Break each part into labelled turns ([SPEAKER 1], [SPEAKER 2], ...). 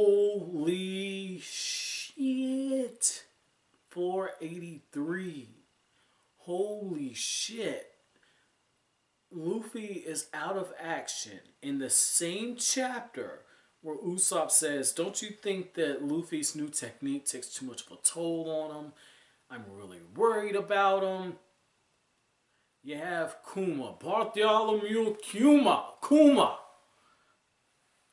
[SPEAKER 1] Holy shit. 483. Holy shit. Luffy is out of action in the same chapter where Usopp says, don't you think that Luffy's new technique takes too much of a toll on him? I'm really worried about him. You have Kuma, Bartholomew Kuma.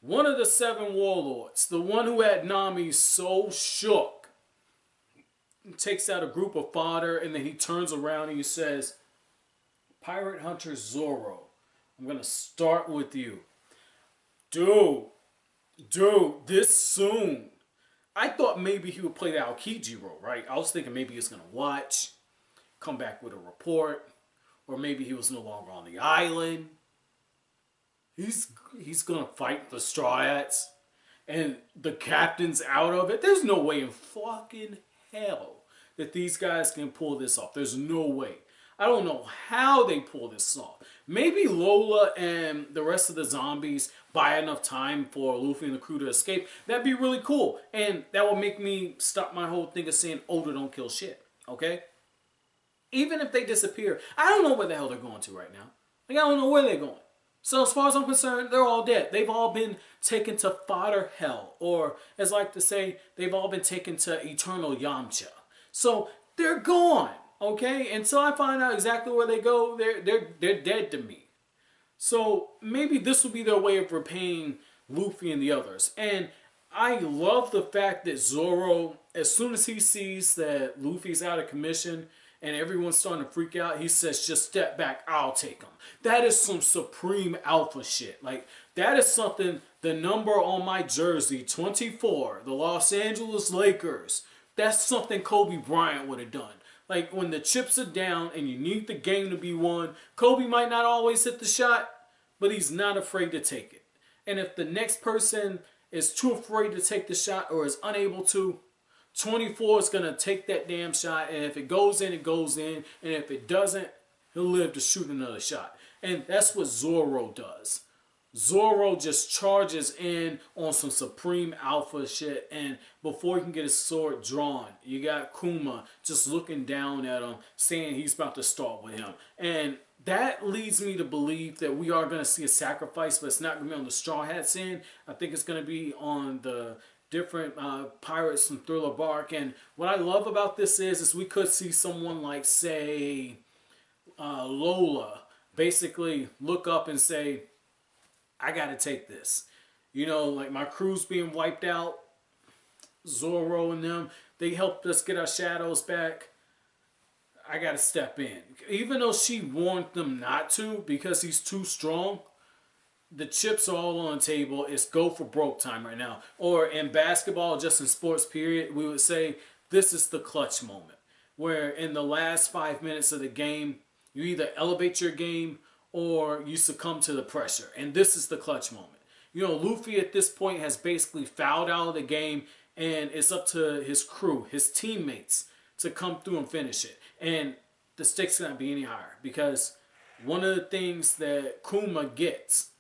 [SPEAKER 1] One of the 7 warlords, the one who had Nami so shook. He takes out a group of fodder and then he turns around and he says, Pirate Hunter Zoro, I'm going to start with you. Dude, this soon. I thought maybe he would play the Aokiji role, right? I was thinking maybe he was going to watch, come back with a report, or maybe he was no longer on the island. He's gonna fight the Straw Hats, and the captain's out of it. There's no way in fucking hell that these guys can pull this off. There's no way. I don't know how they pull this off. Maybe Lola and the rest of the zombies buy enough time for Luffy and the crew to escape. That'd be really cool, and that would make me stop my whole thing of saying Oda don't kill shit. Okay? Even if they disappear, I don't know where the hell they're going to right now. Like, I don't know where they're going. So as far as I'm concerned, they're all dead. They've all been taken to fodder hell. Or, as I like to say, they've all been taken to eternal Yamcha. So, they're gone. Okay? Until I find out exactly where they go, they're dead to me. So, maybe this will be their way of repaying Luffy and the others. And I love the fact that Zoro, as soon as he sees that Luffy's out of commission, and everyone's starting to freak out, he says, just step back, I'll take him. That is some supreme alpha shit. Like, that is something, the number on my jersey, 24, the Los Angeles Lakers, that's something Kobe Bryant would have done. Like, when the chips are down and you need the game to be won, Kobe might not always hit the shot, but he's not afraid to take it. And if the next person is too afraid to take the shot or is unable to, 24 is going to take that damn shot, and if it goes in, it goes in, and if it doesn't, he'll live to shoot another shot. And that's what Zoro does. Zoro just charges in on some supreme alpha shit, and before he can get his sword drawn, you got Kuma just looking down at him, saying he's about to start with him. And that leads me to believe that we are going to see a sacrifice, but it's not going to be on the Straw Hats end. I think it's going to be on the different pirates from Thriller Bark. And what I love about this is we could see someone like, say, Lola basically look up and say, I gotta take this. You know, like my crew's being wiped out. Zoro and them, they helped us get our shadows back. I gotta step in. Even though she warned them not to because he's too strong, the chips are all on the table. It's go for broke time right now. Or in basketball, just in sports period, we would say this is the clutch moment. Where in the last 5 minutes of the game, you either elevate your game or you succumb to the pressure. And this is the clutch moment. You know, Luffy at this point has basically fouled out of the game, and it's up to his crew, his teammates, to come through and finish it. And the stakes cannot be any higher, because one of the things that Kuma gets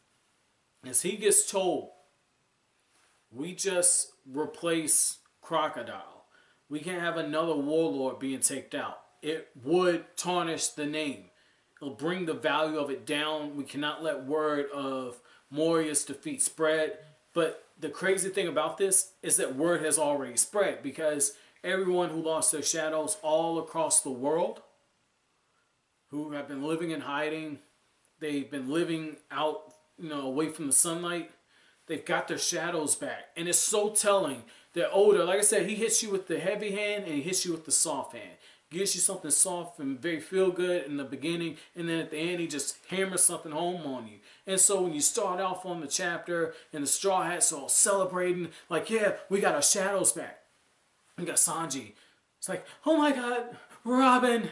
[SPEAKER 1] is he gets told, we just replace Crocodile. We can't have another warlord being taken out. It would tarnish the name. It'll bring the value of it down. We cannot let word of Moria's defeat spread. But the crazy thing about this is that word has already spread, because everyone who lost their shadows all across the world, who have been living in hiding, they've been living out, you know, away from the sunlight, they've got their shadows back. And it's so telling that Oda, like I said, he hits you with the heavy hand and he hits you with the soft hand. Gives you something soft and very feel good in the beginning, and then at the end he just hammers something home on you. And so when you start off on the chapter and the Straw Hats are all celebrating, like, yeah, we got our shadows back. We got Sanji. It's like, oh my God, Robin,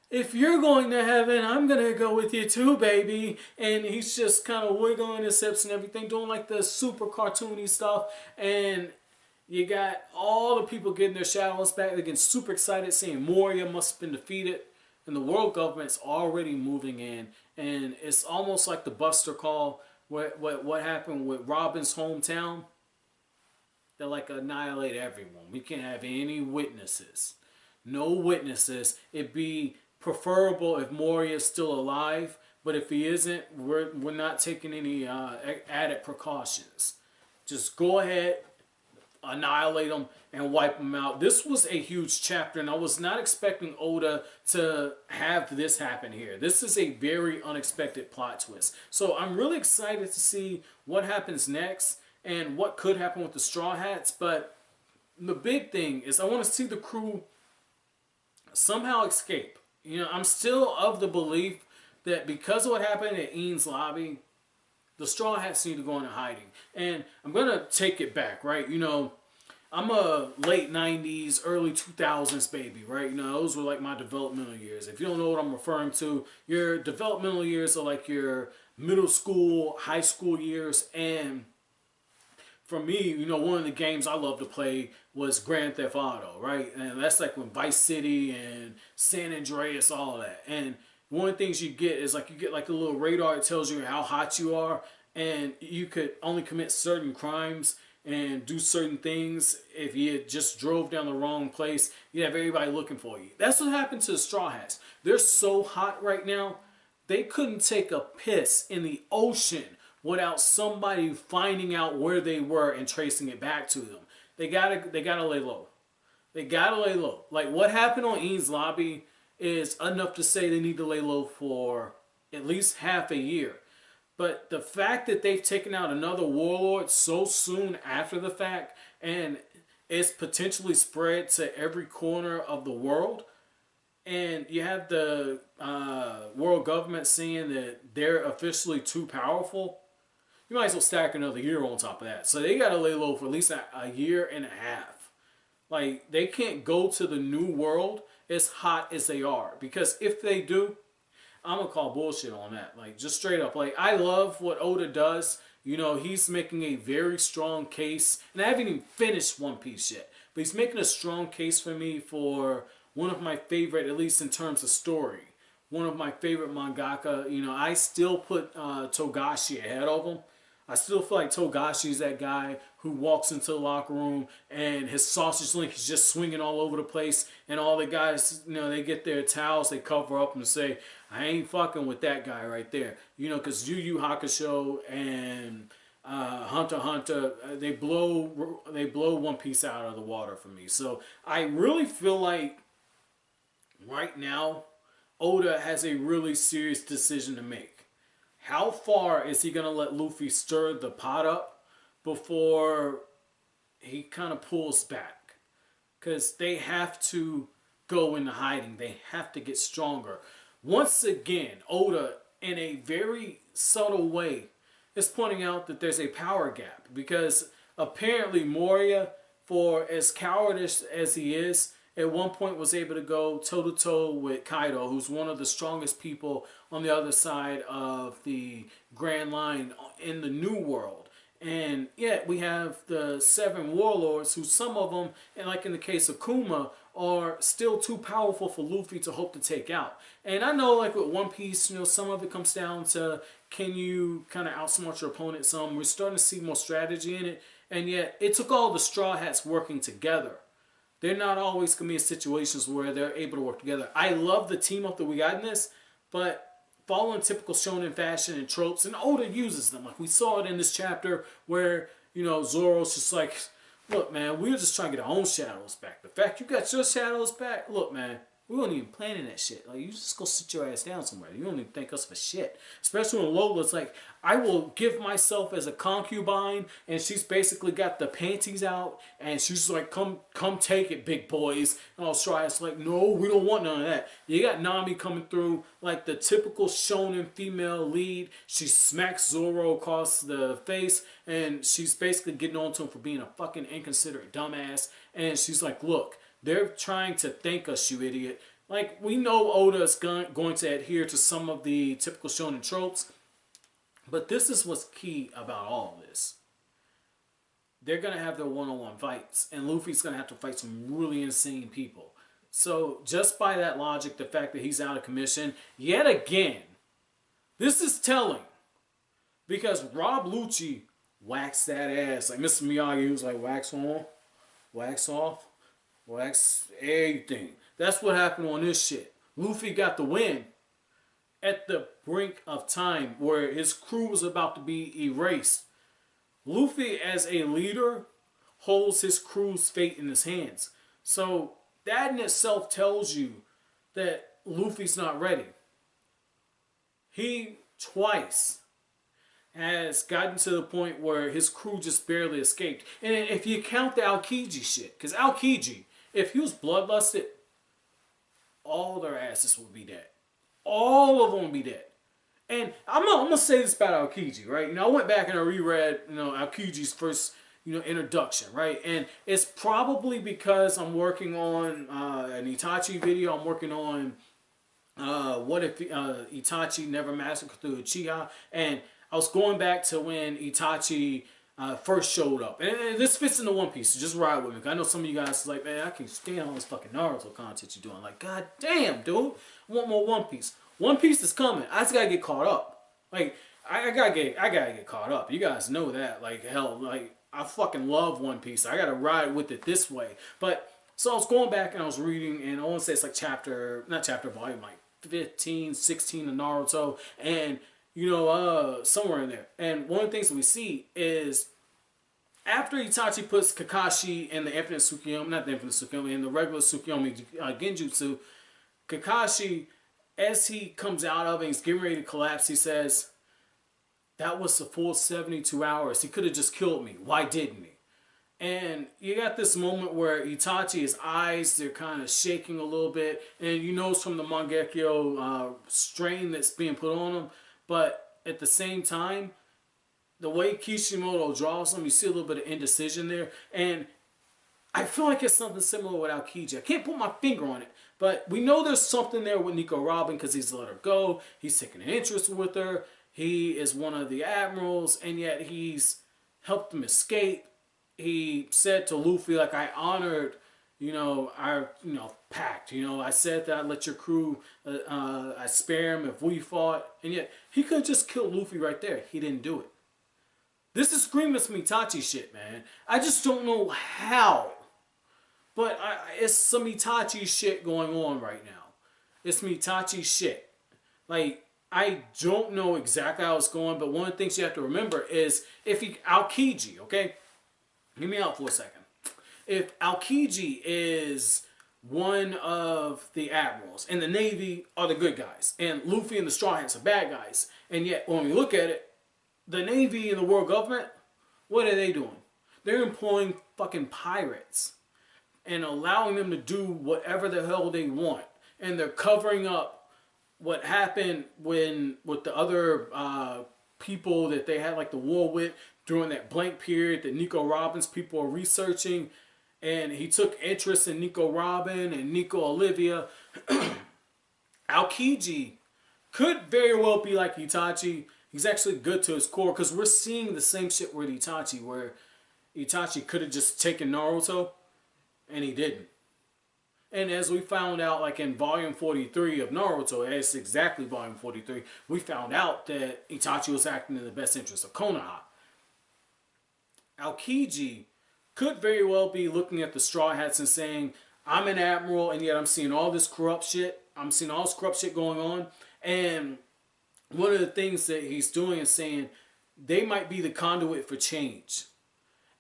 [SPEAKER 1] if you're going to heaven, I'm going to go with you too, baby. And he's just kind of wiggling his hips and everything, doing like the super cartoony stuff. And you got all the people getting their shadows back. They're getting super excited, saying Moria must have been defeated. And the world government's already moving in. And it's almost like the Buster call, what happened with Robin's hometown. They like annihilate everyone. We can't have any witnesses. No witnesses. It'd be preferable if Moria's still alive, but if he isn't, we're not taking any added precautions. Just go ahead, annihilate them, and wipe them out. This was a huge chapter, and I was not expecting Oda to have this happen here. This is a very unexpected plot twist. So I'm really excited to see what happens next and what could happen with the Straw Hats. But the big thing is I want to see the crew somehow escape. You know, I'm still of the belief that because of what happened at Ian's lobby, the Straw Hats need to go into hiding. And I'm going to take it back, right? You know, I'm a late 90s, early 2000s baby, right? You know, those were like my developmental years. If you don't know what I'm referring to, your developmental years are like your middle school, high school years. And for me, you know, one of the games I loved to play was Grand Theft Auto, right? And that's like when Vice City and San Andreas, all of that. And one of the things you get is like you get like a little radar that tells you how hot you are, and you could only commit certain crimes and do certain things if you just drove down the wrong place. You have everybody looking for you. That's what happened to the Straw Hats. They're so hot right now, they couldn't take a piss in the ocean without somebody finding out where they were and tracing it back to them. They gotta lay low. They gotta lay low. Like what happened on Ian's lobby is enough to say they need to lay low for at least half a year. But the fact that they've taken out another warlord so soon after the fact, and it's potentially spread to every corner of the world, and you have the world government saying that they're officially too powerful, you might as well stack another year on top of that. So they got to lay low for at least a year and a half. Like, they can't go to the new world as hot as they are. Because if they do, I'm going to call bullshit on that. Like, just straight up. Like, I love what Oda does. You know, he's making a very strong case. And I haven't even finished One Piece yet. But he's making a strong case for me for one of my favorite, at least in terms of story, one of my favorite mangaka. You know, I still put Togashi ahead of him. I still feel like Togashi's that guy who walks into the locker room and his sausage link is just swinging all over the place, and all the guys, you know, they get their towels, they cover up and say, I ain't fucking with that guy right there. You know, because Yu Yu Hakusho and Hunter x Hunter, they blow One Piece out of the water for me. So I really feel like right now Oda has a really serious decision to make. How far is he going to let Luffy stir the pot up before he kind of pulls back? Because they have to go into hiding. They have to get stronger. Once again, Oda, in a very subtle way, is pointing out that there's a power gap. Because apparently Moria, for as cowardice as he is, at one point was able to go toe-to-toe with Kaido, who's one of the strongest people on the other side of the Grand Line in the New World. And yet we have the 7 warlords, who some of them, and like in the case of Kuma, are still too powerful for Luffy to hope to take out. And I know, like with One Piece, you know, some of it comes down to, can you kind of outsmart your opponent some? We're starting to see more strategy in it. And yet it took all the Straw Hats working together. They're not always going to be in situations where they're able to work together. I love the team up that we got in this, but following typical shonen fashion and tropes, and Oda uses them. Like we saw it in this chapter where, you know, Zoro's just like, look, man, we were just trying to get our own shadows back. The fact you got your shadows back, look, man, we weren't even planning that shit. Like, you just go sit your ass down somewhere. You don't even thank us for shit. Especially when Lola's like, I will give myself as a concubine, and she's basically got the panties out, and she's like, come take it, big boys. And all Straw Hats like, no, we don't want none of that. You got Nami coming through like the typical shonen female lead. She smacks Zoro across the face, and she's basically getting on to him for being a fucking inconsiderate dumbass. And she's like, look, they're trying to thank us, you idiot. Like, we know Oda's going to adhere to some of the typical shonen tropes, but this is what's key about all of this. They're going to have their one-on-one fights, and Luffy's going to have to fight some really insane people. So, just by that logic, the fact that he's out of commission, yet again, this is telling. Because Rob Lucci wax that ass. Like Mr. Miyagi was like, wax on, wax off, wax everything. That's what happened on this shit. Luffy got the win at the brink of time where his crew was about to be erased. Luffy, as a leader, holds his crew's fate in his hands. So that in itself tells you that Luffy's not ready. He twice has gotten to the point where his crew just barely escaped. And if you count the Aokiji shit, because Aokiji, if he was bloodlusted, all their asses would be dead. All of them would be dead. And I'm gonna say this about Aokiji, right? You know, I went back and I reread, you know, Aokiji's first, you know, introduction, right? And it's probably because I'm working on an Itachi video. I'm working on what if Itachi never massacred the Uchiha, and I was going back to when Itachi first showed up. And this fits into One Piece, so just ride with me. I know some of you guys are like, man, I can't stand all this fucking Naruto content you're doing. Like, god damn, dude. I want more One Piece. One Piece is coming. I just gotta get caught up. Like, I gotta get caught up. You guys know that. Like, hell, like, I fucking love One Piece. I gotta ride with it this way. But, so I was going back and I was reading, and I want to say it's like volume, like 15, 16 of Naruto. And, you know, somewhere in there. And one of the things that we see is after Itachi puts Kakashi in the Infinite Tsukuyomi, not the Infinite Tsukuyomi, in the regular Tsukuyomi Genjutsu, Kakashi, as he comes out of it, he's getting ready to collapse, he says, that was the full 72 hours. He could have just killed me. Why didn't he? And you got this moment where Itachi, his eyes, they're kind of shaking a little bit. And you know it's from the Mangekyo strain that's being put on him. But at the same time, the way Kishimoto draws him, you see a little bit of indecision there. And I feel like it's something similar with Aokiji. I can't put my finger on it. But we know there's something there with Nico Robin because he's let her go. He's taken an interest with her. He is one of the admirals, and yet he's helped him escape. He said to Luffy, like, I honored, you know, our, you know, pact. You know, I said that I'd let your crew, I spare him if we fought. And yet, he could have just killed Luffy right there. He didn't do it. This is screaming some Itachi shit, man. I just don't know how. But it's some Itachi shit going on right now. It's some Itachi shit. Like, I don't know exactly how it's going, but one of the things you have to remember is if Aokiji, okay? Hear me out for a second. If Aokiji is one of the admirals, and the Navy are the good guys, and Luffy and the Straw Hats are bad guys, and yet when we look at it, the Navy and the world government, what are they doing? They're employing fucking pirates and allowing them to do whatever the hell they want. And they're covering up what happened with the other people that they had like the war with during that blank period that Nico Robin's people are researching. And he took interest in Nico Robin and Nico Olivia. Aokiji could very well be like Itachi. He's actually good to his core because we're seeing the same shit with Itachi, where Itachi could have just taken Naruto and he didn't. And as we found out, like in volume 43 of Naruto, it's exactly volume 43, we found out that Itachi was acting in the best interest of Konoha. Aokiji could very well be looking at the Straw Hats and saying, I'm an admiral and yet I'm seeing all this corrupt shit. I'm seeing all this corrupt shit going on. And one of the things that he's doing is saying they might be the conduit for change.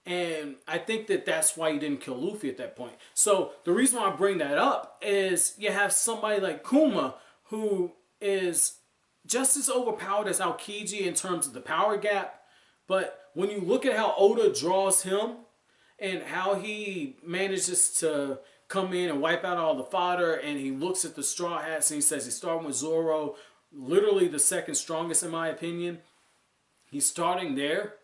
[SPEAKER 1] And I think that that's why he didn't kill Luffy at that point. So the reason why I bring that up is you have somebody like Kuma who is just as overpowered as Aokiji in terms of the power gap. But when you look at how Oda draws him and how he manages to come in and wipe out all the fodder, and he looks at the Straw Hats and he says he's starting with Zoro, literally the second strongest in my opinion. He's starting there.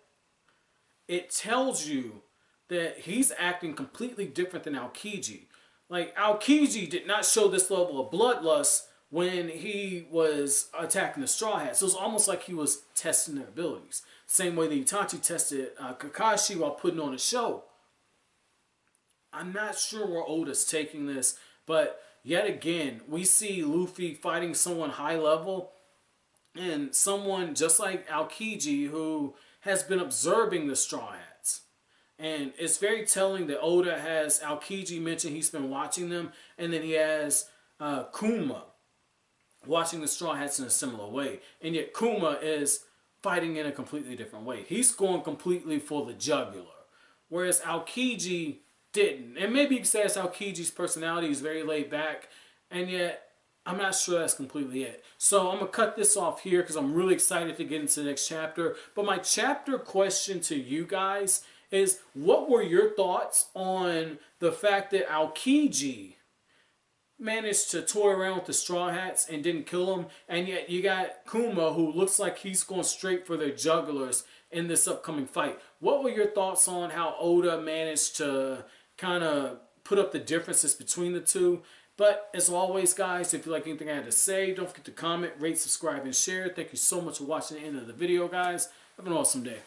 [SPEAKER 1] It tells you that he's acting completely different than Aokiji. Like, Aokiji did not show this level of bloodlust when he was attacking the Straw Hats. So it was almost like he was testing their abilities. Same way that Itachi tested Kakashi while putting on a show. I'm not sure where Oda's taking this, but yet again, we see Luffy fighting someone high level, and someone just like Aokiji who has been observing the Straw Hats. And it's very telling that Oda has Aokiji mention he's been watching them, and then he has Kuma watching the Straw Hats in a similar way. And yet Kuma is fighting in a completely different way. He's going completely for the jugular. Whereas Aokiji didn't. And maybe you could say it's Aokiji's personality. He's very laid back. And yet, I'm not sure that's completely it. So I'm going to cut this off here because I'm really excited to get into the next chapter. But my chapter question to you guys is, what were your thoughts on the fact that Aokiji managed to toy around with the Straw Hats and didn't kill them, and yet you got Kuma, who looks like he's going straight for their jugglers in this upcoming fight? What were your thoughts on how Oda managed to kind of put up the differences between the two? But as always, guys, if you like anything I had to say, don't forget to comment, rate, subscribe, and share. Thank you so much for watching the end of the video, guys. Have an awesome day.